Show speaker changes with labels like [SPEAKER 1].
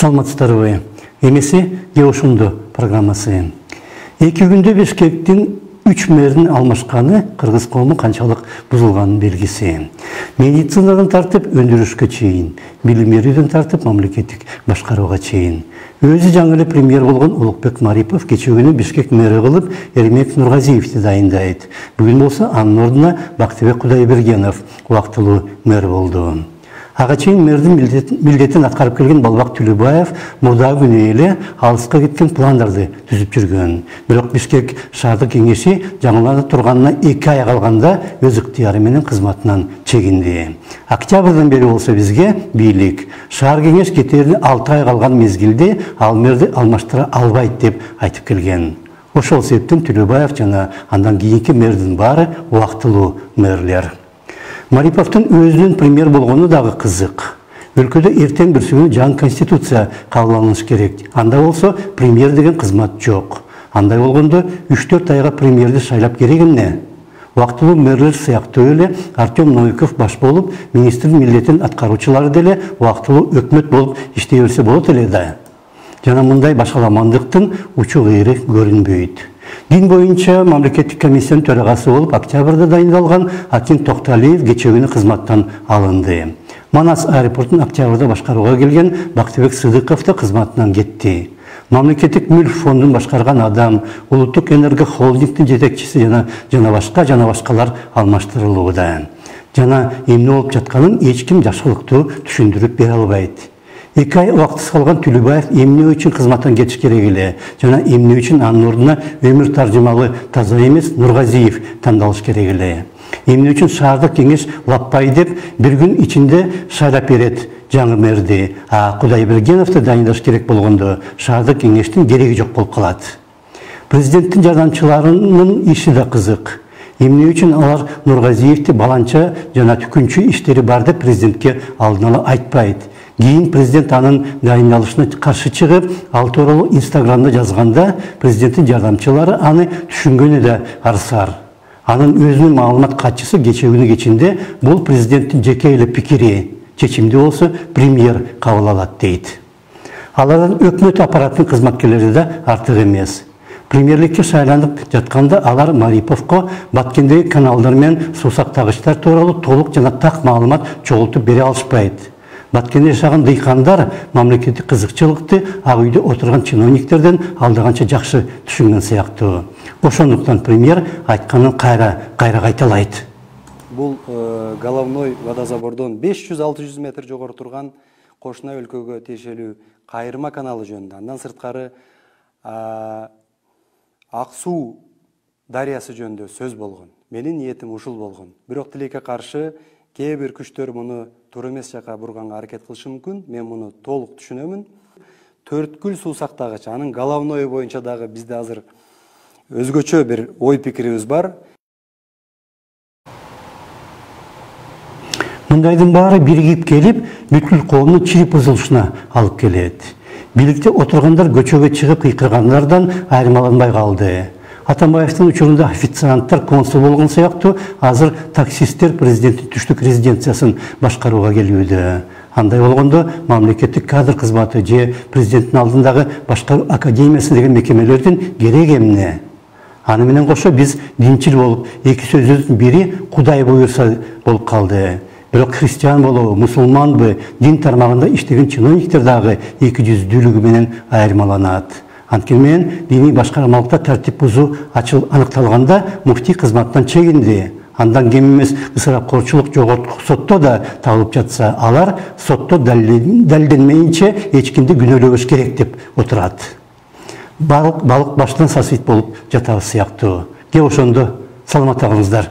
[SPEAKER 1] Саламатсыздарбы. Эмеси Ошунду программасы. 2 күндө Бишкектин 3 мэрин алмашканы кыргыз коому канчалык бузулганын белгиси. Медицинадан тартып өндүрүшкө чейин, билим берүүдөн тартып мамлекеттик башкарууга чейин. Өзү жаңы эле премьер болгон Улукбек Марипов кечээ күнү Бишкек мэри кылып Эрмек Нургазиевди дайындайт. Бүгүн болсо анын ордуна Бактыбек Кудайбергенов убактылуу мэр болду. Ага чейин мэрдин милдетин аткарып келген Балбак Түлөбаев мурда күнү эле алыска кеткен пландарды түзүп жүргөн. Бирок Бишкек шаардык кеңеши жаңыланып турганына 2 ай калганда өз ыктыяры менен кызматынан чегинди. Октябрдан бери болсо бизге бийлик шаар кеңеш кетерине 6 ай калган мезгилде ал мэрди алмаштыра албайт деп айтып келген. Ошол себептен Түлөбаев жана андан кийинки мэрдин баары убактылуу мэрлер. Мариповтун өзүнүн премьер болгону дагы кызык. Өлкөдө эртең бүрсүгүнү жаңы конституция кабылданышы керек. Анда болсо премьер деген кызмат жок. Андай болгондо 3-4 айга премьерди шайлап керек эмне? Убактылуу мэрлер сыяктуу эле Артем Новиков баш болуп, министрдин милдетин аткаруучулары деле убактылуу өкмөт болуп иштей берсе болот эле да. Жана мындай башаламандыктын учу кыйры көрүнбөйт. Дин боюнча мамлекеттик комиссиянын төрагасы болуп октябрда дайындалган Акин Токталиев кечээ күнү кызматтан алынды. Манас аэропортун октябрда башкарууга келген Бактыбек Сыдыков да кызматынан кетти. Мамлекеттик мүлк фондун башкарган адам, Улуттук энерго холдингдин жетекчиси жана башкалар алмаштырылууда. Жана эмне болуп жатканын эч ким жакшылыктуу түшүндүрүп бере албайт. 2 ай убактысыз калган Түлөбаев эмне үчүн кызматтан кетиш керек эле жана эмне үчүн анын ордуна өмүр таржымалы таза эмес Нургазиев тандалыш керек эле. Эмне үчүн шаардык кеңеш лаппай деп бир күн ичинде шайлап берет жаңы мэрди, а Кудайбергеновду дайындаш керек болгондо шаардык кеңештин кереги жок болуп калат. Президенттин жардамчыларынын иши да кызык. Эмне үчүн алар Нургазиевди баланча жана түкүнчү иштери бар деп президентке алдын ала айтпайт. Кийин президент анын дайындалышына каршы чыгып, ал тууралуу Инстаграмда жазганда, президенттин жардамчылары аны түшүнгөнү да арсар. Анын өзүнүн маалымат катчысы кечээ күнү кечинде бул президенттин жеке эле пикири, чечимди болсо премьер кабыл алат дейт. Алардын өкмөт аппараттын кызматкерлери да артык эмес. Премьерликке шайланып жатканда алар Мариповго Баткендеги каналдар менен суусактагычтар тууралуу толук жана так маалымат чогултуп бере алышпайт. Баткенде жашаган дыйкандар мамлекеттик кызыкчылыкты ак үйдө отурган чиновниктерден алдаганча жакшы түшүнгөн сыяктуу. Ошондуктан премьер айтканын кайра кайталайт.
[SPEAKER 2] Бул головной водозабордон 500-600 метр жогору турган кошуна өлкөгө тиешелүү Кайырма каналы жөнүндө. Андан сырткары Ак суу дарыясы жөнүндө сөз болгон. Менин ниетим ушул болгон. Бирок тилекке каршы кээ бир күчтөр муну туура эмес жака бурганга аракет кылышы мүмкүн. Мен муну толук түшүнөмүн. Төрткүл суу сактагыч, анын головной боюнча дагы бизде азыр өзгөчө бир ой пикирибиз бар.
[SPEAKER 1] Мындайдын баары биригип келип, бүткүл коомдун чирип бузулушуна алып келет. Бийликте отургандар көчөгө чыгып кыйкыргандардан айырмаланбай калды. Атамбаевдин учурунда официанттар консул болгон сыяктуу, азыр таксисттер президенттин түштүк резиденциясын башкарууга келүүдө. Андай болгондо мамлекеттик кадр кызматы же президенттин алдындагы башкаруу академиясы деген мекемелердин кереги эмне? Аны менен кошо биз динчил болуп, эки сөзүбүздүн бири Кудай буйрса болуп калды. Бирок христиан болобу, мусулманбы, дин тармагында иштеген чиновниктер дагы эки жүздүүлүгү менен айырмаланат. Анткени менен диний башкармалыкта тартип бузуу аныкталганда муфтий кызматтан чегинди. Андан кем эмес ысырапкорчулук жогорку сотто да табылып жатса, алар сотто далилденмейинче эч кимди күнөөлөбөш керек деп отурат. Балык баштан сасыйт болуп жатабыз сыяктуу. Ошондо саламат калыңыздар.